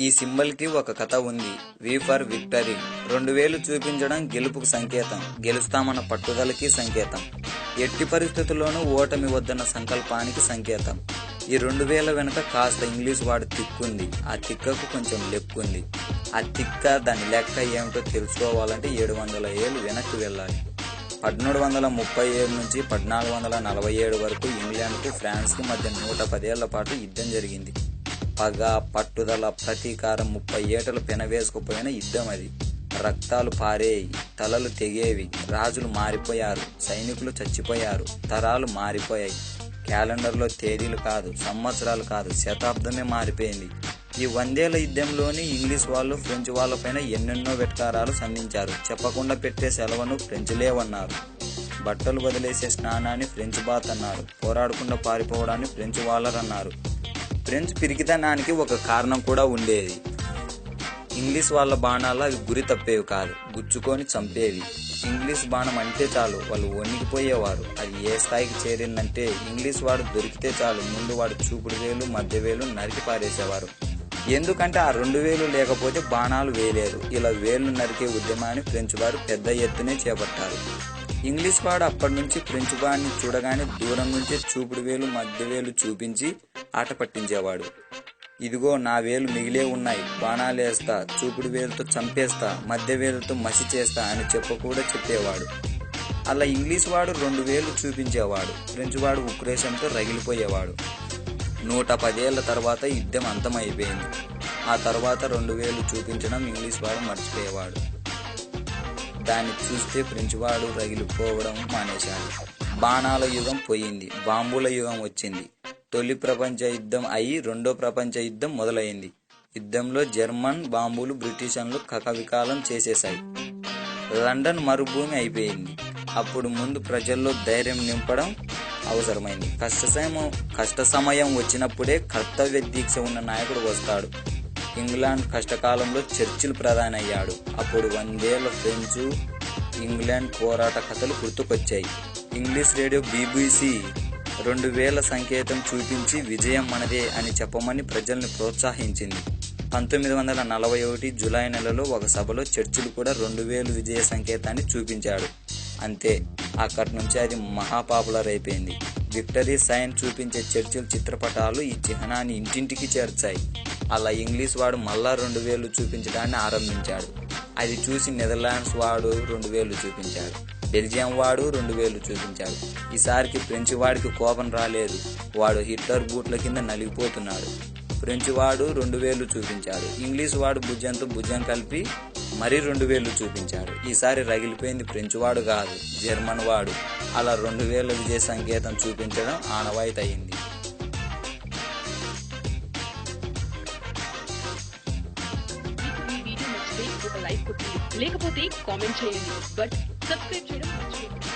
ఈ సింబల్ కి ఒక కథ ఉంది. వి ఫర్ విక్టరీ. 2000 చూపించడం గెలుపుకు సంకేతం. గెలుస్తామన్న పట్టుదలకి సంకేతం. ఎట్టి పరిస్థితుల్లోనూ ఓటమి వద్దన్న సంకల్పానికి సంకేతం. ఈ 2000 వెనుక కాస్త ఇంగ్లీష్ వాడు తిక్కుంది. ఆ తిక్కకు కొంచెం లెక్కుంది. ఆ తిక్క దాని లెక్క ఏమిటో తెలుసుకోవాలంటే 700 ఏళ్ళు వెనక్కి వెళ్ళాలి. 1737 నుంచి 1447 వరకు ఇంగ్లాండ్కు ఫ్రాన్స్కు మధ్య 110 ఏళ్ల పాటు యుద్ధం జరిగింది. పగ, పట్టుదల, ప్రతీకారం 30 ఏటలు పెనవేసుకుపోయిన యుద్ధం అది. రక్తాలు పారేయి, తలలు తెగేవి, రాజులు మారిపోయారు, సైనికులు చచ్చిపోయారు, తరాలు మారిపోయాయి. క్యాలెండర్లో తేదీలు కాదు, సంవత్సరాలు కాదు, శతాబ్దమే మారిపోయింది. ఈ 100 ఏళ్ల యుద్ధంలోని ఇంగ్లీష్ వాళ్ళు ఫ్రెంచ్ వాళ్ళపైన ఎన్నెన్నో వెటకారాలు సంధించారు. చెప్పకుండా పెట్టే సెలవును ఫ్రెంచ్ లేవన్నారు. బట్టలు వదిలేసే స్నానాన్ని ఫ్రెంచ్ బాత్ అన్నారు. పోరాడకుండా పారిపోవడాన్ని ఫ్రెంచ్ వాలర్ అన్నారు. ఫ్రెంచ్ పిరికితనానికి ఒక కారణం కూడా ఉండేది. ఇంగ్లీష్ వాళ్ళ బాణాలు అవి గురి తప్పేవి కాదు, గుచ్చుకొని చంపేవి. ఇంగ్లీష్ బాణం అంటే చాలు వాళ్ళు వణికిపోయేవారు. అది ఏ స్థాయికి చేరిందంటే ఇంగ్లీష్ వాడు దొరికితే చాలు ముందు వాడు చూపుడు వేలు, మధ్య వేలు నరికి పారేసేవారు. ఎందుకంటే ఆ 2000 లేకపోతే బాణాలు వేయలేరు. ఇలా వేళ్లు నరికే ఉద్యమాన్ని ఫ్రెంచ్ వారు పెద్ద ఎత్తునే చేపట్టారు. ఇంగ్లీష్ వాడు అప్పటి నుంచి ఫ్రెంచ్ వాడిని చూడగానే దూరం నుంచే చూపుడు వేలు, మధ్య వేలు చూపించి ఆట పట్టించేవాడు. ఇదిగో నా వేలు మిగిలే ఉన్నాయి, బాణాలేస్తా, చూపుడు వేలుతో చంపేస్తా, మధ్య వేలుతో మసి చేస్తా అని కూడా చెప్పేవాడు. అలా ఇంగ్లీష్ వాడు 2000 చూపించేవాడు. ఫ్రెంచ్ వాడు ఉక్రేషంతో రగిలిపోయేవాడు. 110 ఏళ్ల తర్వాత యుద్ధం అంతమైపోయింది. ఆ తర్వాత 2000 చూపించడం ఇంగ్లీష్ వాడు మర్చిపోయేవాడు. దాన్ని చూస్తే ఫ్రెంచ్ వాడు రగిలిపోవడం మానేశాడు. బాణాల యుగం పోయింది, బాంబుల యుగం వచ్చింది. తొలి ప్రపంచ యుద్ధం అయి రెండో ప్రపంచ యుద్ధం మొదలైంది. యుద్ధంలో జర్మన్ బాంబులు బ్రిటిషన్లు కకవికాలం చేసేశాయి. లండన్ మరుభూమి అయిపోయింది. అప్పుడు ముందు ప్రజల్లో ధైర్యం నింపడం అవసరమైంది. కష్ట సమయం వచ్చినప్పుడే కర్తవ్య దీక్ష ఉన్న నాయకుడు వస్తాడు. ఇంగ్లాండ్ కష్టకాలంలో చర్చిల్ ప్రధాని అయ్యాడు. అప్పుడు 100 ఏళ్ల ఫ్రెంచ్ ఇంగ్లాండ్ పోరాట కథలు గుర్తుకొచ్చాయి. ఇంగ్లీష్ రేడియో BBC 2000 సంకేతం చూపించి విజయం మనదే అని చెప్పమని ప్రజల్ని ప్రోత్సహించింది. 1941 జూలై నెలలో ఒక సభలో చర్చిల్ కూడా 2000 విజయ సంకేతాన్ని చూపించాడు. అంతే, అక్కడి నుంచి అది మహాపాపులర్ అయిపోయింది. విక్టరీ సైన్ చూపించే చర్చిల్ చిత్రపటాలు ఈ చిహ్నాన్ని ఇంటింటికి చేర్చాయి. అలా ఇంగ్లీష్ వాడు మళ్ళా 2000 చూపించడాన్ని ఆరంభించాడు. అది చూసి నెదర్లాండ్స్ వాడు 2000 చూపించాడు. బెల్జియం వాడు 2000 చూపించాడు. ఈసారికి ఫ్రెంచ్ వాడికి కోపం రాలేదు. వాడు హిట్లర్ బూట్ల కింద నలిగిపోతున్నాడు. ఫ్రెంచ్ వాడు 2000 చూపించాడు. ఇంగ్లీష్ వాడు భుజంతో భుజం కలిపి మరీ 2000 చూపించాడు. ఈసారి రగిలిపోయింది ఫ్రెంచ్ వాడు కాదు, జర్మన్ వాడు. అలా 2000 విజయ సంకేతం చూపించడం ఆనవాయితీ అయింది. లేకపోతే కామెంట్ చేయండి, బట్ సబ్స్క్రైబ్ చేయడం మర్చిపోకండి.